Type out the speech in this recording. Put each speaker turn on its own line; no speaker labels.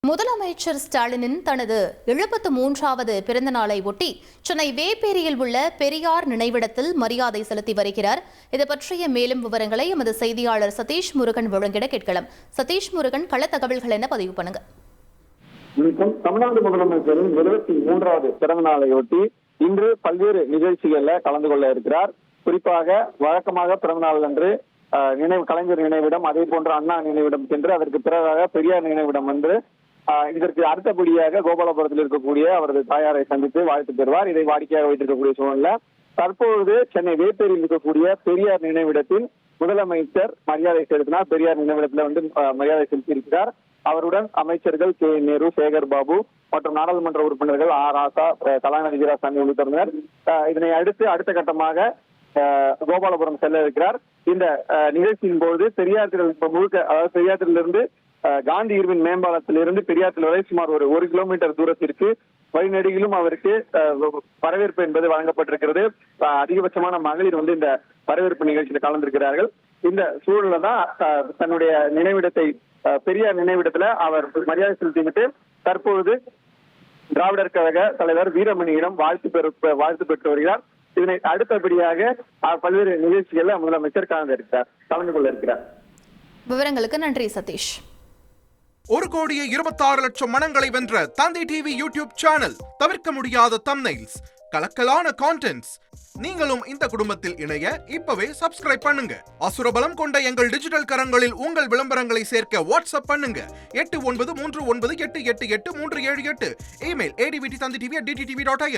முதலமைச்சர் ஸ்டாலினின் தனது 73வது பிறந்த நாளை ஒட்டி சென்னை வேப்பேரியில் உள்ள பெரியார் நினைவிடத்தில் மரியாதை செலுத்தி வருகிறார். இது பற்றிய மேலும் விவரங்களை எமது செய்தியாளர் சதீஷ் முருகன் வழங்கிட கேட்கலாம். சதீஷ் முருகன், கள தகவல்கள் என்ன பதிவு பண்ணுங்க.
தமிழ்நாடு முதலமைச்சரின் 73வது பிறந்த நாளையொட்டி இன்று பல்வேறு நிகழ்ச்சிகள்ல கலந்து கொள்ள இருக்கிறார். குறிப்பாக வழக்கமாக பிறந்த நாள் அன்று கலைஞர் நினைவிடம், அதே போன்ற அண்ணா நினைவிடம் சென்று அதற்கு பிறகாக பெரியார் நினைவிடம் வந்து இதற்கு அடுத்தபடியாக கோபாலபுரத்தில் இருக்கக்கூடிய அவரது தாயாரை சந்தித்து வாழ்த்து பெறுவார். இதை வாடிக்கையாக வைத்திருக்கக்கூடிய சூழ்நிலை தற்பொழுது சென்னை வேப்பேரியில் இருக்கக்கூடிய பெரியார் நினைவிடத்தில் முதலமைச்சர் மரியாதை செலுத்தினார். பெரியார் நினைவிடத்தில் வந்து மரியாதை செலுத்தியிருக்கிறார். அவருடன் அமைச்சர்கள் கே நேரு, சேகர் பாபு மற்றும் நாடாளுமன்ற உறுப்பினர்கள் ராசா, கலாநிதி வீராசாமி உள்ளிட்டனர். இதனை அடுத்த கட்டமாக கோபாலபுரம் செல்ல இருக்கிறார். இந்த நிகழ்ச்சியின் போது பெரியார் முழுக்க, அதாவது பெரியாற்றிலிருந்து காந்தி இருவின் மேம்பாலத்திலிருந்து பெரியாற்றில் வரை சுமார் ஒரு 1 கிலோமீட்டர் தூரத்திற்கு வழிநெடுகிலும் அவருக்கு வரவேற்பு என்பது வழங்கப்பட்டிருக்கிறது. அதிகபட்சமான மகளிர் வந்து இந்த வரவேற்பு நிகழ்ச்சியில் கலந்திருக்கிறார்கள். இந்த சூழல்ல தான் தன்னுடைய நினைவிடத்தை, பெரியார் நினைவிடத்துல அவர் மரியாதை செலுத்திவிட்டு தற்பொழுது திராவிடர் கழக தலைவர் வீரமணியிடம் வாழ்த்து பெற்று வருகிறார். இதனை அடுத்தபடியாக பல்வேறு நிகழ்ச்சிகள்ல முதலமைச்சர் கலந்து கொள்ள இருக்கிறார்.
விவரங்களுக்கு நன்றி சதீஷ்.
1,26,00,000 மனங்களை வென்ற தந்தி டிவி யூடியூப் சேனல். தவிர்க்க முடியாத தம்ப்நெயில்ஸ், கலக்கலான கான்டென்ட்ஸ். நீங்களும் இந்த குடும்பத்தில் இணைய இப்பவே சப்ஸ்கிரைப் பண்ணுங்க. அசுரபலம் கொண்ட எங்கள் டிஜிட்டல் கரங்களில் உங்கள் விளம்பரங்களை சேர்க்க வாட்ஸ்அப் பண்ணுங்க. 8939888378. Email advttv@dttv.in.